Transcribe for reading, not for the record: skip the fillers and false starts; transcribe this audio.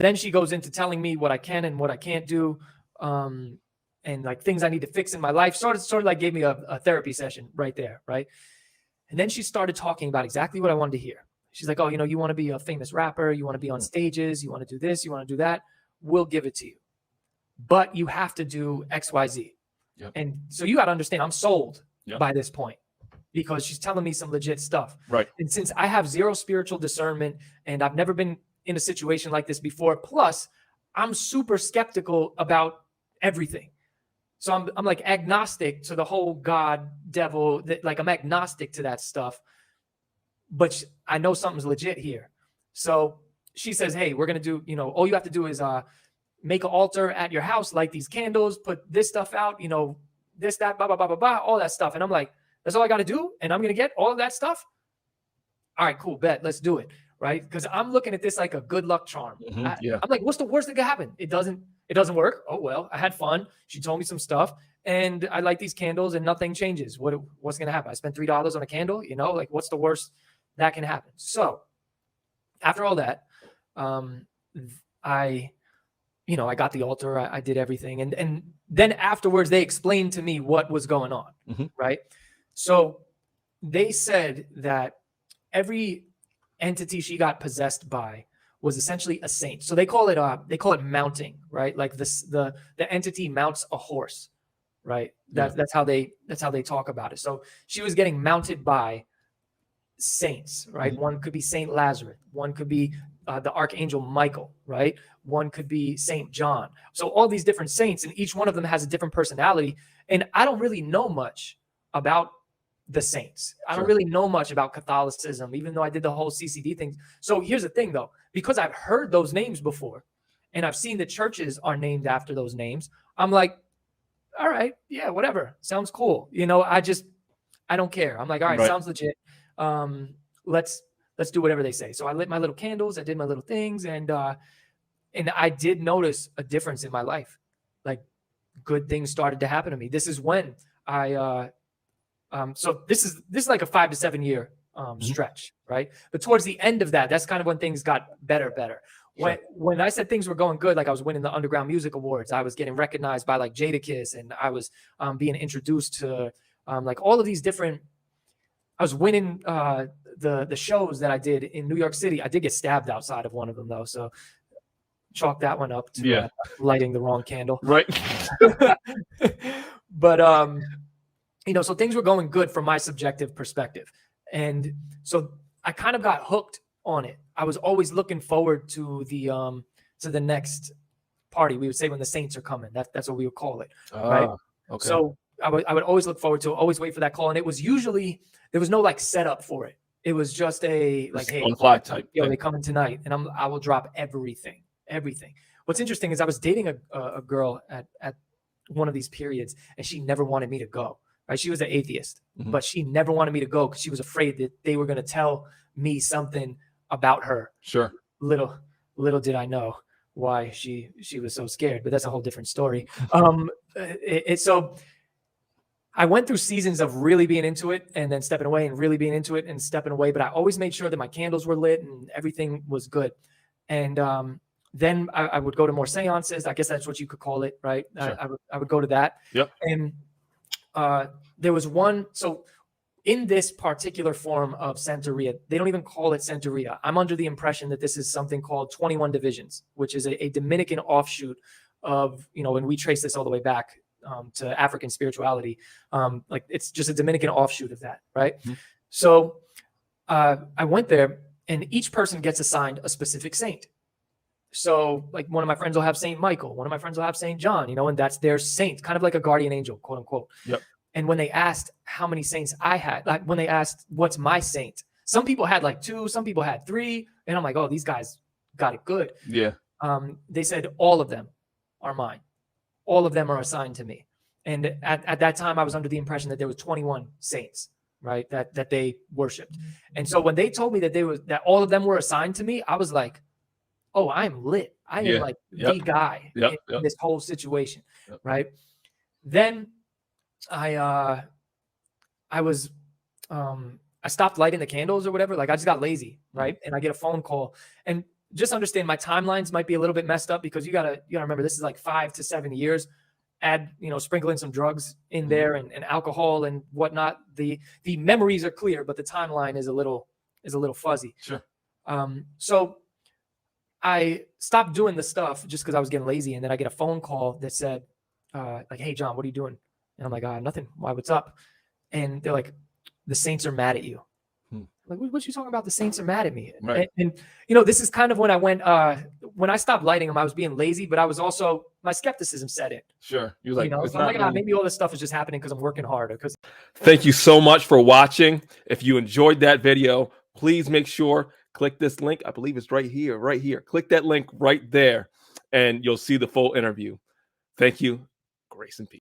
Then she goes into telling me what I can and what I can't do, and like things I need to fix in my life. Sort of like gave me a therapy session right there, right? And then she started talking about exactly what I wanted to hear. She's like, oh, you want to be a famous rapper, you want to be on stages, you want to do this, you want to do that. We'll give it to you, but you have to do X, Y, Z. Yep. And so you got to understand, I'm sold Yep. by this point, because she's telling me some legit stuff. Right. And since I have zero spiritual discernment and I've never been in a situation like this before, plus I'm super skeptical about everything. So I'm like agnostic to the whole God, devil, like I'm agnostic to that stuff, but I know something's legit here. So she says, hey, we're going to do, all you have to do is make an altar at your house, light these candles, put this stuff out, this, that, blah, blah, blah, blah, blah, all that stuff. And I'm like, that's all I got to do? And I'm going to get all of that stuff? All right, cool, bet, let's do it, right? Because I'm looking at this like a good luck charm. Yeah. I'm like, what's the worst that could happen? It doesn't work. Oh, well, I had fun. She told me some stuff, and I light these candles and nothing changes. What's going to happen? I spent $3 on a candle, like what's the worst that can happen? So after all that, I got the altar, I did everything. And then afterwards, they explained to me what was going on, right? So they said that every entity she got possessed by was essentially a saint. So they call it mounting, right? Like the entity mounts a horse, right? That's how they talk about it. So she was getting mounted by saints, right? One could be Saint Lazarus, one could be the Archangel Michael, right? One could be Saint John. So all these different saints, and each one of them has a different personality. And I don't really know much about the saints. I don't really know much about Catholicism, even though I did the whole CCD thing. So here's the thing though, because I've heard those names before and I've seen the churches are named after those names, I'm like, all right, yeah, whatever. Sounds cool. I don't care. I'm like, all right, sounds legit. Let's do whatever they say. So I lit my little candles, I did my little things, and I did notice a difference in my life. Like good things started to happen to me. This is when so this is like a 5 to 7 year stretch, right? But towards the end of that, that's kind of when things got better. When I said things were going good, like I was winning the Underground Music Awards, I was getting recognized by like Jadakiss, and I was being introduced to like all of these different. I was winning the shows that I did in New York City. I did get stabbed outside of one of them though, so chalk that one up to lighting the wrong candle. Right. But so things were going good from my subjective perspective, and so I kind of got hooked on it. I was always looking forward to the next party. We would say when the saints are coming. That's what we would call it, right? Okay. So I would always look forward to it, always wait for that call, and it was usually there was no like setup for it. It was just a like, hey, on fly type. They coming tonight, and I will drop everything. What's interesting is I was dating a girl at one of these periods, and she never wanted me to go. Right? She was an atheist, but she never wanted me to go because she was afraid that they were going to tell me something about her. Sure. Little did I know why she was so scared, but that's a whole different story. So I went through seasons of really being into it and then stepping away and really being into it and stepping away, but I always made sure that my candles were lit and everything was good. And then I would go to more seances. I guess that's what you could call it, right? Sure. I would go to that. Yep. And there was one. So in this particular form of Santeria, they don't even call it Santeria. I'm under the impression that this is something called 21 Divisions, which is a Dominican offshoot of, when we trace this all the way back to African spirituality. Like it's just a Dominican offshoot of that, right? Mm-hmm. So I went there, and each person gets assigned a specific saint. So like one of my friends will have Saint Michael, one of my friends will have Saint John, and that's their saint, kind of like a guardian angel, quote unquote. Yep. And when they asked how many saints I had, like when they asked what's my saint, some people had like 2, some people had 3, and I'm like, oh, these guys got it good. Yeah. They said all of them are mine. All of them are assigned to me. And at that time, I was under the impression that there was 21 saints, right? That they worshipped. And so when they told me that all of them were assigned to me, I was like, oh, I'm lit. I am like the guy in this whole situation, right? Then I stopped lighting the candles or whatever. Like I just got lazy, right? And I get a phone call, and just understand my timelines might be a little bit messed up because you gotta remember this is like 5 to 7 years. Add, sprinkle in some drugs in there and alcohol and whatnot. The memories are clear, but the timeline is a little fuzzy. Sure. So I stopped doing the stuff just because I was getting lazy, and then I get a phone call that said, like, "Hey John, what are you doing?" And I'm like, "Nothing. Why? What's up?" And they're like, "The Saints are mad at you." Like, what you talking about? The Saints are mad at me. Right. And this is kind of when I went, when I stopped lighting them, I was being lazy, but I was also, my skepticism set in. Sure. You're like, so I'm like, maybe all this stuff is just happening because I'm working harder. Thank you so much for watching. If you enjoyed that video, please make sure, click this link. I believe it's right here. Click that link right there, and you'll see the full interview. Thank you. Grace and peace.